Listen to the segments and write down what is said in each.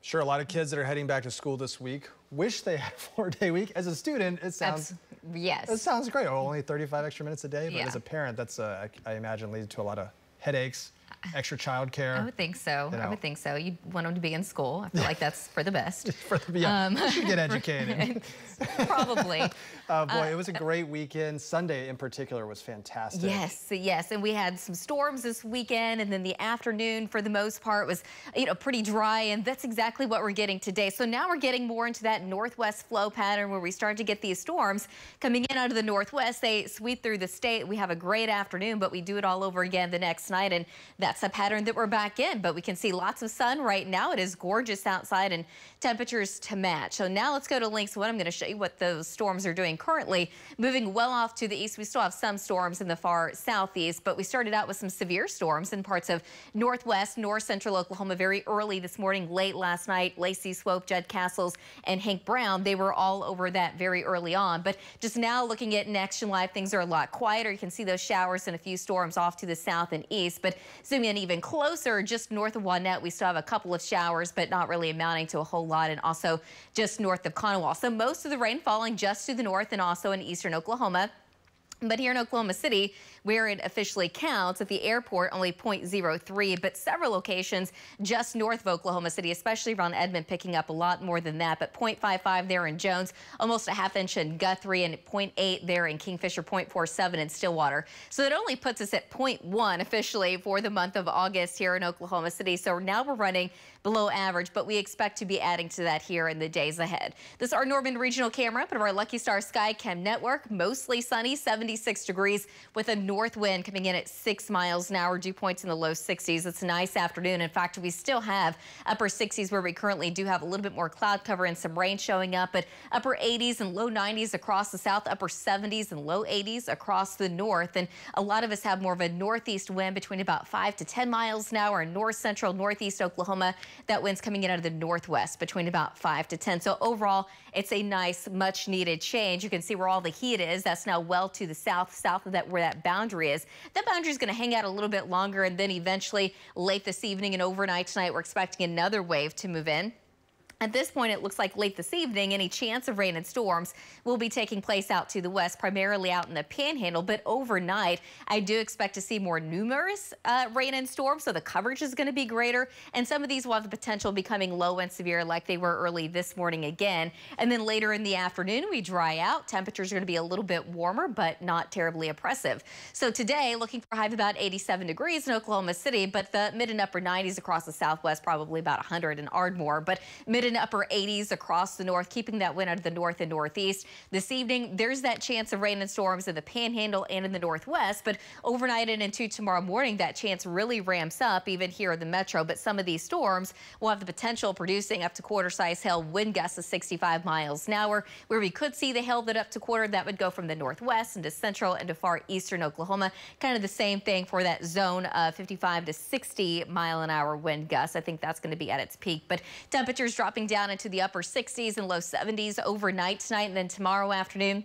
Sure, a lot of kids that are heading back to school this week wish they had a 4-day week. As a student, it sounds great. Oh, only 35 extra minutes a day, but as a parent, that's I imagine leads to a lot of headaches, extra childcare. I would think so. I would think so. You want them to be in school. I feel like that's for the best. You should get educated. Probably. Boy, it was a great weekend. Sunday in particular was fantastic. Yes, and we had some storms this weekend, and then the afternoon for the most part was, pretty dry, and that's exactly what we're getting today. So now we're getting more into that northwest flow pattern where we start to get these storms coming in out of the northwest. They sweep through the state. We have a great afternoon, but we do it all over again the next night, and that's a pattern that we're back in. But we can see lots of sun right now. It is gorgeous outside and temperatures to match. So now let's go to links 1. I'm going to show you what those storms are doing currently. Moving well off to the east, we still have some storms in the far southeast, but we started out with some severe storms in parts of northwest, north central Oklahoma very early this morning, late last night. Lacey, Swope, Judd Castles, and Hank Brown, they were all over that very early on. But just now looking at Next Gen Live, things are a lot quieter. You can see those showers and a few storms off to the south and east, but zooming in even closer, just north of Wanette, we still have a couple of showers, but not really amounting to a whole lot, and also just north of Conowal. So most of the rain falling just to the north and also in eastern Oklahoma. But here in Oklahoma City, where it officially counts, at the airport, only 0.03, but several locations just north of Oklahoma City, especially around Edmond, picking up a lot more than that. But 0.55 there in Jones, almost a ½ inch in Guthrie, and 0.8 there in Kingfisher, 0.47 in Stillwater. So it only puts us at 0.1 officially for the month of August here in Oklahoma City. So now we're running below average, but we expect to be adding to that here in the days ahead. This is our Norman Regional Camera, but of our Lucky Star Sky Cam network, mostly sunny, 76 degrees with a north wind coming in at 6 miles an hour, dew points in the low 60s. It's a nice afternoon. In fact, we still have upper 60s where we currently do have a little bit more cloud cover and some rain showing up, but upper 80s and low 90s across the south, upper 70s and low 80s across the north. And a lot of us have more of a northeast wind between about 5 to 10 miles an hour in north central, northeast Oklahoma. That wind's coming in out of the northwest between about 5 to 10. So overall, it's a nice, much needed change. You can see where all the heat is. That's now well to the south of that, where that boundary is. That boundary is going to hang out a little bit longer, and then eventually late this evening and overnight tonight, we're expecting another wave to move in. At this point, it looks like late this evening, any chance of rain and storms will be taking place out to the west, primarily out in the Panhandle. But overnight, I do expect to see more numerous rain and storms, so the coverage is going to be greater. And some of these will have the potential of becoming low and severe like they were early this morning again. And then later in the afternoon, we dry out. Temperatures are going to be a little bit warmer, but not terribly oppressive. So today, looking for a high of about 87 degrees in Oklahoma City, but the mid and upper 90s across the southwest, probably about 100 in Ardmore. But mid and upper 80s across the north, keeping that wind out of the north and northeast. This evening, there's that chance of rain and storms in the Panhandle and in the northwest, but overnight and into tomorrow morning, that chance really ramps up even here in the metro. But some of these storms will have the potential of producing up to quarter-size hail, wind gusts of 65 miles an hour. Where we could see the hail that up to quarter, that would go from the northwest into central and to far eastern Oklahoma. Kind of the same thing for that zone of 55 to 60 mile an hour wind gusts. I think that's going to be at its peak, but temperatures dropping down into the upper 60s and low 70s overnight tonight, and then tomorrow afternoon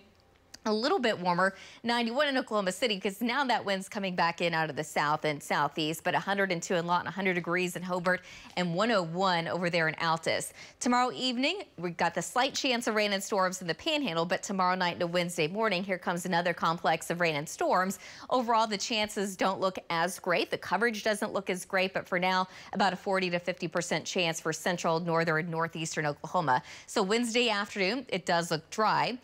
a little bit warmer, 91 in Oklahoma City, because now that wind's coming back in out of the south and southeast, but 102 in Lawton, 100 degrees in Hobart, and 101 over there in Altus. Tomorrow evening, we've got the slight chance of rain and storms in the Panhandle, but tomorrow night into Wednesday morning, here comes another complex of rain and storms. Overall, the chances don't look as great. The coverage doesn't look as great, but for now, about a 40 to 50% chance for central, northern, northeastern Oklahoma. So Wednesday afternoon, it does look dry.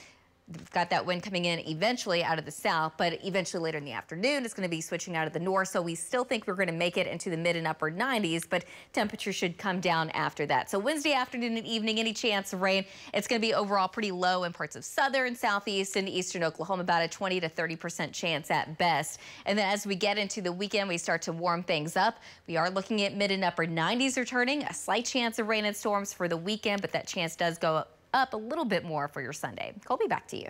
We've got that wind coming in eventually out of the south, but eventually later in the afternoon, it's going to be switching out of the north. So we still think we're going to make it into the mid and upper 90s, but temperature should come down after that. So Wednesday afternoon and evening, any chance of rain, it's going to be overall pretty low in parts of southern, southeast, and eastern Oklahoma, about a 20 to 30% chance at best. And then as we get into the weekend, we start to warm things up. We are looking at mid and upper 90s returning, a slight chance of rain and storms for the weekend, but that chance does go up a little bit more for your Sunday. Colby, back to you.